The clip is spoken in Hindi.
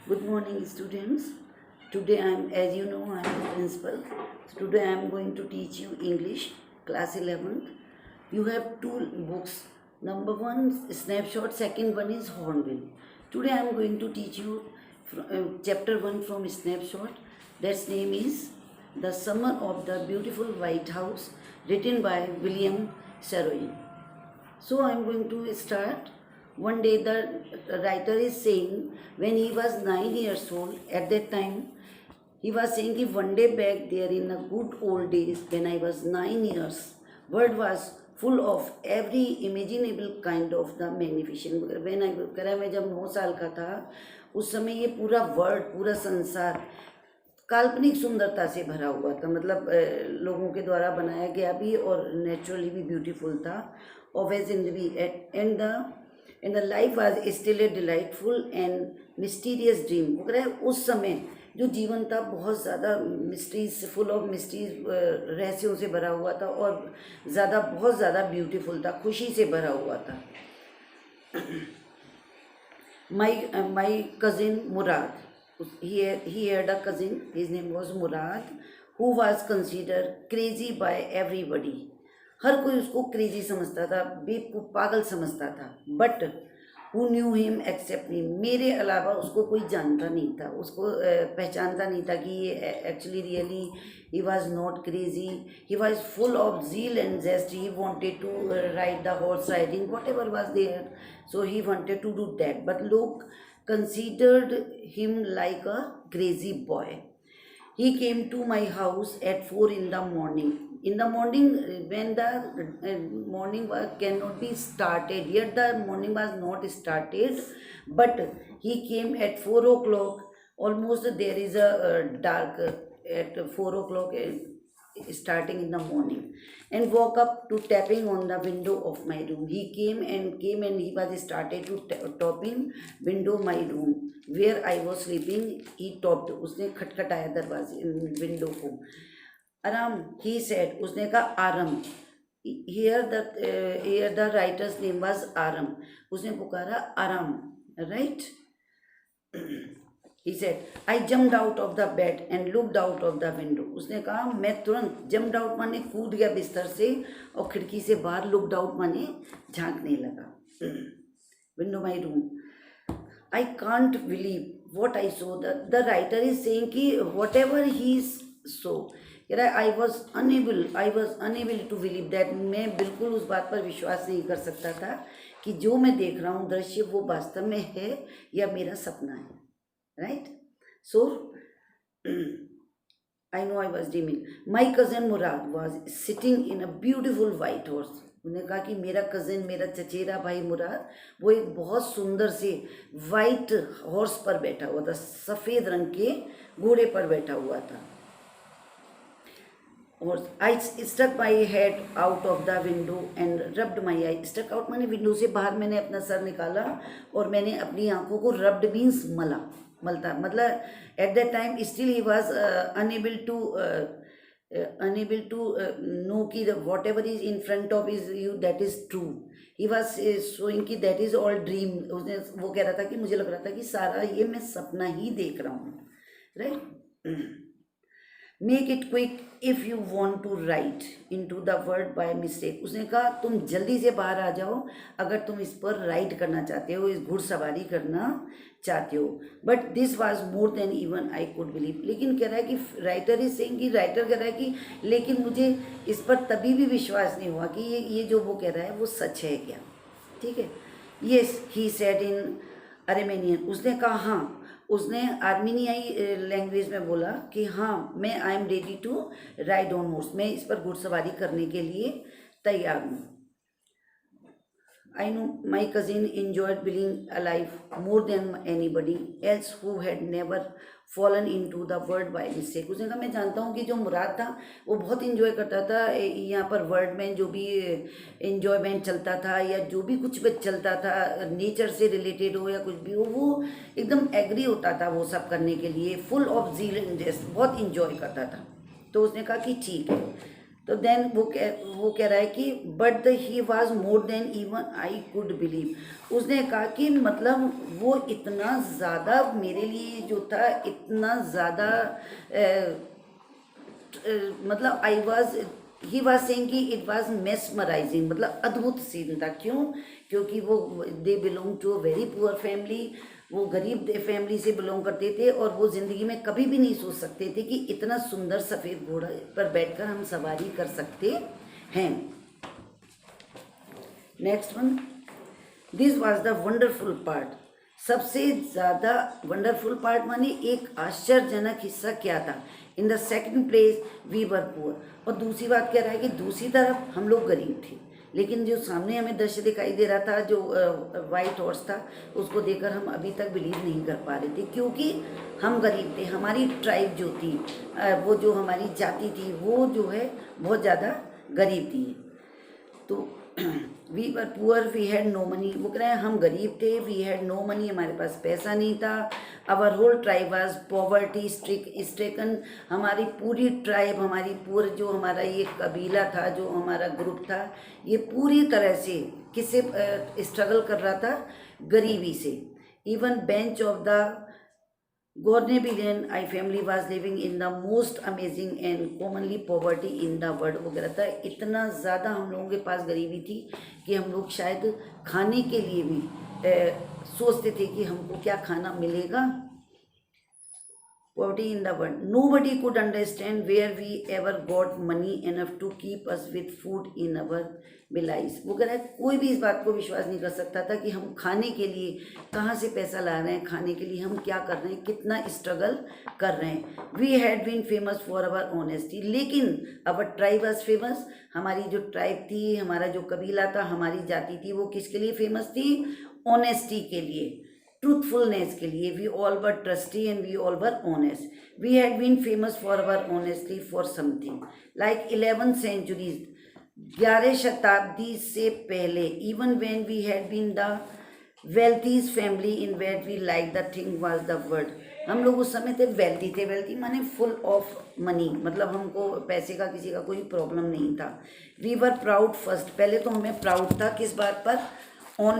Good morning, students. Today as you know, I am the principal. So today I am going to teach you English, class 11th. You have two books. Number one, Snapshot. Second one is Hornbill. Today I am going to teach you chapter 1 from Snapshot. That's name is The Summer of the Beautiful White House, written by William Saroyan. So I am going to start. One day the writer is saying when he was 9 years old, at that time he was saying कि one day back there in the good old days when I was 9 years, world was full of every imaginable kind of the magnificent. When I करा मैं जब 9 साल का था उस समय ये पूरा वर्ल्ड पूरा संसार काल्पनिक सुंदरता से भरा हुआ था, मतलब लोगों के द्वारा बनाया गया भी और नेचुरली भी ब्यूटीफुल था. Always in the and the life was still a delightful and mysterious dream. वो कह रहा है उस समय जो जीवन था बहुत ज़्यादा मिस्ट्रीज, फुल ऑफ मिस्ट्रीज, रहस्यों से भरा हुआ था और बहुत ज़्यादा ब्यूटीफुल था, खुशी से भरा हुआ था. My cousin Murad, he had a cousin, his name was Murad, who was considered crazy by everybody. हर कोई उसको क्रेजी समझता था, बेवकूफ़ पागल समझता था. But who knew him except me, मेरे अलावा उसको कोई जानता नहीं था, उसको पहचानता नहीं था कि ये actually really he was not crazy. He was full of zeal and zest. He wanted to ride the horse riding, whatever was there. So he wanted to do that. But look, considered him like a crazy boy. He came to my house at 4 in the morning. In the morning, when the morning work cannot be started, yet the morning was not started, but he came at 4 o'clock. Almost there is a dark at 4 o'clock starting in the morning, and woke up to tapping on the window of my room. He came and he was started to tapping window my room where I was sleeping. He tapped, उसने खटखटाया दरवाजे विंडो को. आराम, he said, उसने कहा आराम. Here the writer's name was आराम. उसने पुकारा आराम, right? He said, I jumped out of the bed and looked out of the window. उसने कहा मैं तुरंत, jumped out माने कूद गया बिस्तर से और खिड़की से बाहर, looked out माने झांकने लगा. Window my room. I can't believe what I saw. The writer is saying कि whatever he saw, I was unable to believe that. मैं बिल्कुल उस बात पर विश्वास नहीं कर सकता था कि जो मैं देख रहा हूँ दृश्य वो वास्तव में है या मेरा सपना है. Right? So I know I was dreaming. My cousin Murad was sitting in a beautiful white horse. उन्होंने कहा कि मेरा कज़न, मेरा चचेरा भाई मुराद, वो एक बहुत सुंदर से वाइट हॉर्स पर बैठा हुआ था, सफ़ेद रंग के घोड़े पर बैठा हुआ था. और I stuck my head out of the window and rubbed my eye. Stuck out माने विंडो से बाहर मैंने अपना सर निकाला और मैंने अपनी आंखों को, रब्ड मीन्स मलता, मतलब at that time still he was unable to know कि whatever is in front of is you that is true. He was showing कि दैट इज ऑल ड्रीम. उसने वो कह रहा था कि मुझे लग रहा था कि सारा ये मैं सपना ही देख रहा हूँ. Right? Make it quick if you want to write in to the word by mistake. उसने कहा तुम जल्दी से बाहर आ जाओ अगर तुम इस पर राइड करना चाहते हो, इस घुड़सवारी करना चाहते हो. But this was more than even I could believe. लेकिन कह रहा है कि राइटर इज सेइंग कि राइटर कह रहा है कि लेकिन मुझे इस पर तभी भी विश्वास नहीं हुआ कि ये जो वो कह रहा है वो सच है क्या. ठीक है. Yes he said in Armenian. उसने कहा हाँ, उसने आर्मीनियाई लैंग्वेज में बोला कि हाँ मैं I am ready to ride on horse, मैं इस पर घुड़सवारी करने के लिए तैयार हूँ. I know my cousin enjoyed being alive more than anybody else who had never fallen into the word by mistake. उसने कहा मैं जानता हूँ कि जो मुराद था वो बहुत इंजॉय करता था यहाँ पर वर्ल्ड में जो भी इंजॉयमेंट चलता था या जो भी कुछ भी चलता था नेचर से रिलेटेड हो या कुछ भी हो, वो एकदम एग्री होता था वो सब करने के लिए, full of zeal and zest, बहुत इंजॉय करता था. तो उसने कहा कि ठीक है. तो देन वो कह रहा है कि but he was more than even I could believe. उसने कहा कि मतलब वो इतना ज़्यादा मेरे लिए जो था, इतना ज़्यादा मतलब I was he was saying कि इट वॉज मेस्मराइजिंग, मतलब अद्भुत सीन था। क्यों? क्योंकि वो they belong to a very poor family, वो गरीब फैमिली से बिलोंग करते थे, और वो ज़िंदगी में कभी भी नहीं सोच सकते थे कि इतना सुंदर सफ़ेद घोड़ा पर बैठकर हम सवारी कर सकते हैं। Next one, this was the wonderful part. सबसे ज़्यादा वंडरफुल पार्ट माने एक आश्चर्यजनक हिस्सा क्या था? In the second place we were poor. और दूसरी बात कह रहा है कि दूसरी तरफ हम लोग गरीब थे, लेकिन जो सामने हमें दृश्य दिखाई दे रहा था, जो वाइट हॉर्स था, उसको देखकर हम अभी तक बिलीव नहीं कर पा रहे थे, क्योंकि हम गरीब थे। हमारी ट्राइब जो थी, वो जो हमारी जाति थी, वो जो है बहुत ज़्यादा गरीब थी। तो we were poor, we had no money. वो कह रहे हैं हम गरीब थे, वी हैड नो मनी, हमारे पास पैसा नहीं था। Our whole tribe was poverty stricken. हमारी पूरी ट्राइब, हमारी पूरा जो हमारा ये कबीला था, जो हमारा ग्रुप था, ये पूरी तरह से किससे स्ट्रगल कर रहा था? गरीबी से। Even bench of the Gornebian I family was living in the most amazing and commonly poverty in the world। वो कह रहा था इतना ज़्यादा हम लोगों के पास गरीबी थी कि हम लोग शायद खाने के लिए भी सोचते थे कि हमको क्या खाना मिलेगा। Poverty in the world. Nobody could understand where we ever got money enough to keep us with food in our bellies। वो कह रहा है कोई भी इस बात को विश्वास नहीं कर सकता था कि हम खाने के लिए कहाँ से पैसा ला रहे हैं, खाने के लिए हम क्या कर रहे हैं, कितना स्ट्रगल कर रहे हैं। We had been famous for our honesty, लेकिन अवर ट्राइब वॉज फेमस। हमारी जो ट्राइब थी, हमारा जो कबीला था, हमारी जाति थी, वो किसके लिए फेमस थी? ऑनेस्टी के लिए, ट्रूथफुलनेस के लिए। We all were trustee and we all were honest. We had been famous for our honestly for something like 11th centuries, 11 शताब्दी से पहले। Even when we had been the wealthiest family in wait we like the thing was the word. हम लोग उस समय थे वेल्थी थे। वेल्थी माने फुल ऑफ मनी, मतलब हमको पैसे का किसी का कोई प्रॉब्लम नहीं था। वी वर प्राउड फर्स्ट, पहले तो हमें प्राउड था किस बात पर?